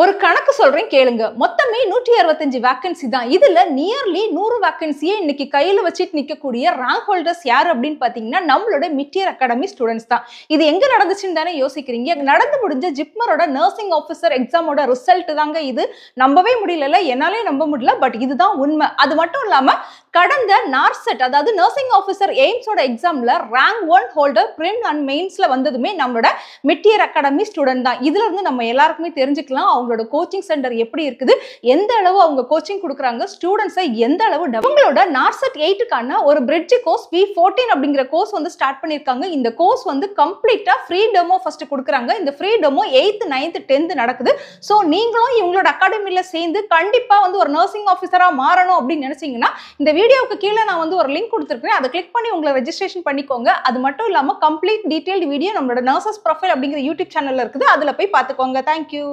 ஒரு கணக்கு சொல்றேன் கேளுங்க. மொத்தமே 165 வேக்கன்சி தான். இதுல நியர்லி 100 வேக்கன்சிய இன்னைக்கு கையில வச்சுட்டு நிக்கக்கூடிய ரேங்க் ஹோல்டர்ஸ் யாரு அப்படின்னு பார்த்தீங்கன்னா, நம்மளோட மிட் இயர் அகாடமி ஸ்டூடண்ட்ஸ் தான். இது எங்க நடந்துச்சுன்னு தானே யோசிக்கிறீங்க. நடந்து முடிஞ்ச ஜிப்மரோட நர்சிங் ஆஃபீசர் எக்ஸாமோட ரிசல்ட் தாங்க இது. நம்பவே முடியலல்ல. என்னாலயே நம்ப முடியல. பட் இதுதான் உண்மை. அது மட்டும் இல்லாம கடந்த நார்செட் அதாவது நர்சிங் ஆஃபீசர் எய்ம்ஸோட எக்ஸாம்ல ரேங்க் 1 ஹோல்டர் பிரிம் அண்ட் மெயின்ஸ்ல வந்ததுமே நம்மளோட மிட் இயர் அகாடமி ஸ்டூடண்ட் தான். இதுல இருந்து நம்ம எல்லாருக்குமே தெரிஞ்சுக்கலாம் அவங்களோட கோச்சிங் சென்டர் எப்படி இருக்குது, எந்த அளவு அவங்க கோச்சிங் கொடுக்குறாங்க, ஸ்டூடெண்ட்ஸை எந்த அளவு அவங்களோட நார்செட் 8க்கான ஒரு பிரிட்ஜ் கோர்ஸ் V14 அப்படிங்கிற கோர்ஸ் வந்து ஸ்டார்ட் பண்ணிருக்காங்க. இந்த கோர்ஸ் வந்து கம்ப்ளீட்டா ஃப்ரீ டெமோ ஃபர்ஸ்ட் கொடுக்குறாங்க. இந்த free demo 8th 9th 10th நடக்குது. ஸோ நீங்களும் இவங்களோட அகாடமியில சேர்ந்து கண்டிப்பா வந்து ஒரு நர்சிங் ஆஃபீஸரா மாறணும் அப்படின்னு நினைச்சீங்கன்னா இந்த வீடியோவுக்கு கீழே நான் வந்து ஒரு லிங்க் கொடுத்துருக்கேன். அதை கிளிக் பண்ணி உங்களை ரெஜிஸ்ட்ரேஷன் பண்ணிக்கோங்க. அது மட்டும் இல்லாம கம்ப்ளீட் டீடைல்டு வீடியோ நம்மளோட நர்சஸ் ப்ரொஃபைல் அப்படிங்கிற யூடியூப் சேனல்ல இருக்குது. அதுல போய் பார்த்துக்கோங்க. தேங்க்யூ.